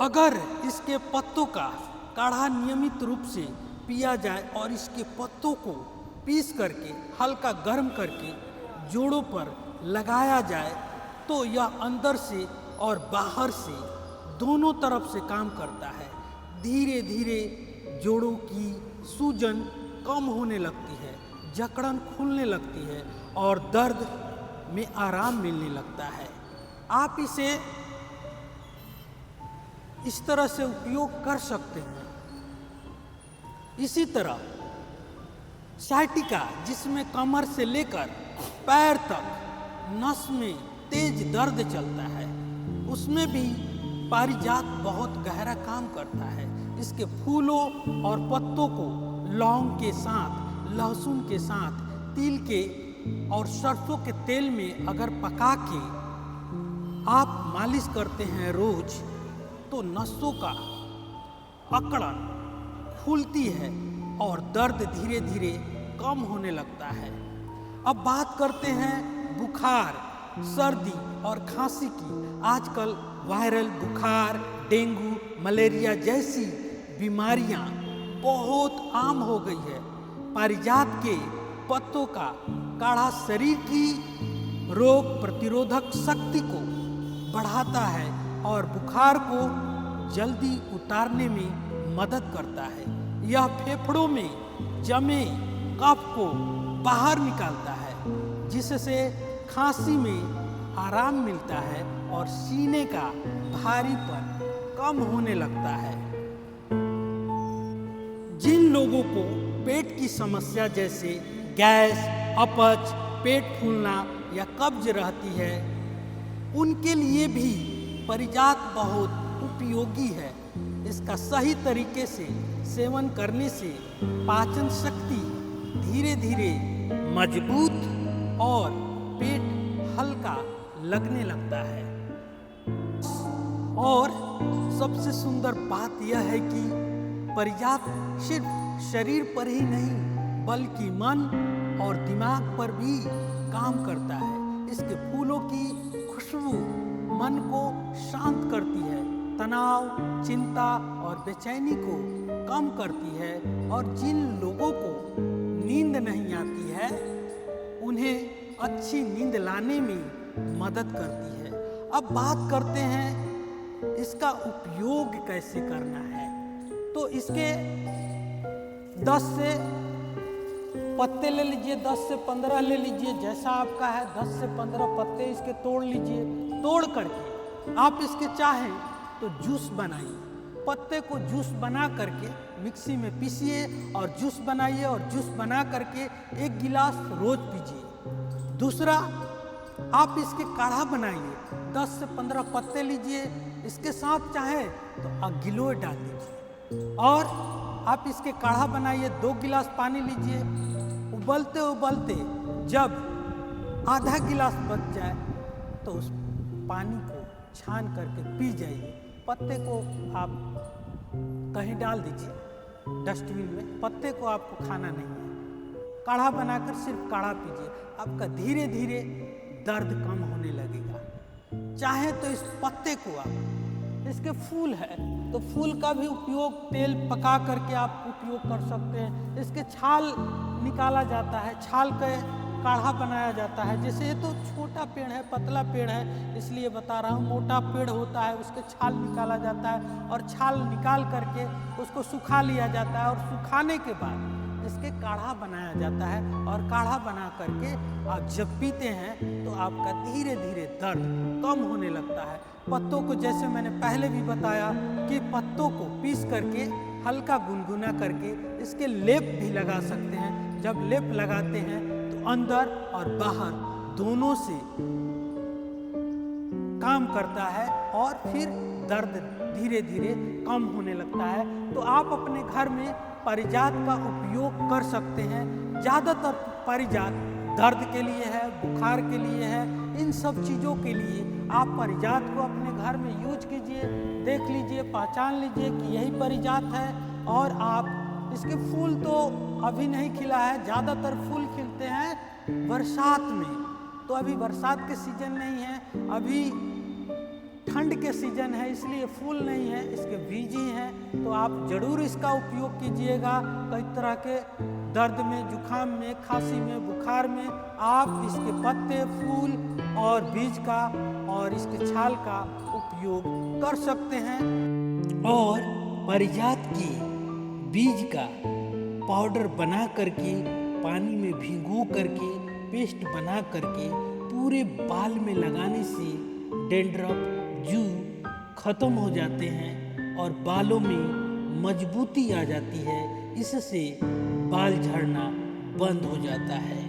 अगर इसके पत्तों का काढ़ा नियमित रूप से पिया जाए और इसके पत्तों को पीस करके हल्का गर्म करके जोड़ों पर लगाया जाए तो यह अंदर से और बाहर से दोनों तरफ से काम करता है। धीरे धीरे जोड़ों की सूजन कम होने लगती है, जकड़न खुलने लगती है और दर्द में आराम मिलने लगता है। आप इसे इस तरह से उपयोग कर सकते हैं। इसी तरह साइटिका, जिसमें कमर से लेकर पैर तक नस में तेज दर्द चलता है, उसमें भी पारिजात बहुत गहरा काम करता है। इसके फूलों और पत्तों को लौंग के साथ, लहसुन के साथ, तिल के और सरसों के तेल में अगर पका के आप मालिश करते हैं रोज, तो नसों का अकड़न खुलती है और दर्द धीरे धीरे कम होने लगता है। अब बात करते हैं बुखार, सर्दी और खांसी की। आजकल वायरल बुखार, डेंगू, मलेरिया जैसी बीमारियां बहुत आम हो गई है। पारिजात के पत्तों का काढ़ा शरीर की रोग प्रतिरोधक शक्ति को बढ़ाता है और बुखार को जल्दी उतारने में मदद करता है। यह फेफड़ों में जमे कफ को बाहर निकालता है, जिससे खांसी में आराम मिलता है और सीने का भारीपन कम होने लगता है। जिन लोगों को पेट की समस्या जैसे गैस, अपच, पेट फूलना या कब्ज रहती है, उनके लिए भी पारिजात बहुत उपयोगी है। इसका सही तरीके से सेवन करने से पाचन शक्ति धीरे धीरे मजबूत और पेट हल्का लगने लगता है। और सबसे सुंदर बात यह है कि पारिजात सिर्फ शरीर पर ही नहीं बल्कि मन और दिमाग पर भी काम करता है। इसके फूलों की खुशबू मन को शांत करती है, तनाव, चिंता और बेचैनी को कम करती है और जिन लोगों को नींद नहीं आती है उन्हें अच्छी नींद लाने में मदद करती है। अब बात करते हैं इसका उपयोग कैसे करना है। तो इसके 10 से पत्ते ले लीजिए, 10 से 15 ले लीजिए, जैसा आपका है। 10 से 15 पत्ते इसके तोड़ लीजिए। तोड़ करके आप इसके चाहें तो जूस बनाइए। पत्ते को जूस बना करके मिक्सी में पीसिए और जूस बनाइए और जूस बना करके 1 गिलास रोज पीजिए। दूसरा, आप इसके काढ़ा बनाइए। 10 से 15 पत्ते लीजिए, इसके साथ चाहे तो गिलोय डाल दीजिए और आप इसके काढ़ा बनाइए। 2 गिलास पानी लीजिए। उबलते उबलते जब आधा गिलास बच जाए तो उस पानी को छान करके पी जाइए। पत्ते को आप कहीं डाल दीजिए डस्टबिन में। पत्ते को आपको खाना नहीं है। काढ़ा बनाकर सिर्फ काढ़ा पीजिए। आपका धीरे धीरे दर्द कम होने लगेगा। चाहे तो इस पत्ते को आप, इसके फूल है तो फूल का भी उपयोग तेल पका करके आप उपयोग कर सकते हैं। इसके छाल निकाला जाता है, छाल का काढ़ा बनाया जाता है। जैसे ये तो छोटा पेड़ है, पतला पेड़ है, इसलिए बता रहा हूँ। मोटा पेड़ होता है, उसके छाल निकाला जाता है और छाल निकाल करके उसको सुखा लिया जाता है और सुखाने के बाद इसके काढ़ा बनाया जाता है और काढ़ा बना करके आप जब पीते हैं तो आपका धीरे धीरे दर्द कम होने लगता है। पत्तों को, जैसे मैंने पहले भी बताया कि पत्तों को पीस करके हल्का गुनगुना करके इसके लेप भी लगा सकते हैं। जब लेप लगाते हैं तो अंदर और बाहर दोनों से काम करता है और फिर दर्द धीरे धीरे कम होने लगता है। तो आप अपने घर में पारिजात का उपयोग कर सकते हैं। ज़्यादातर पारिजात दर्द के लिए है, बुखार के लिए है, इन सब चीज़ों के लिए आप पारिजात को अपने घर में यूज कीजिए। देख लीजिए, पहचान लीजिए कि यही पारिजात है। और आप इसके फूल तो अभी नहीं खिला है, ज़्यादातर फूल खिलते हैं बरसात में। तो अभी बरसात के सीजन नहीं है, अभी ठंड के सीजन है इसलिए फूल नहीं है, इसके बीज ही हैं। तो आप जरूर इसका उपयोग कीजिएगा। कई तरह के दर्द में, जुखाम में, खांसी में, बुखार में आप इसके पत्ते, फूल और बीज का और इसके छाल का उपयोग कर सकते हैं। और पारिजात के बीज का पाउडर बना करके पानी में भिगो करके पेस्ट बना करके पूरे बाल में लगाने से डैंड्रफ, जू खत्म हो जाते हैं और बालों में मजबूती आ जाती है। इससे बाल झड़ना बंद हो जाता है।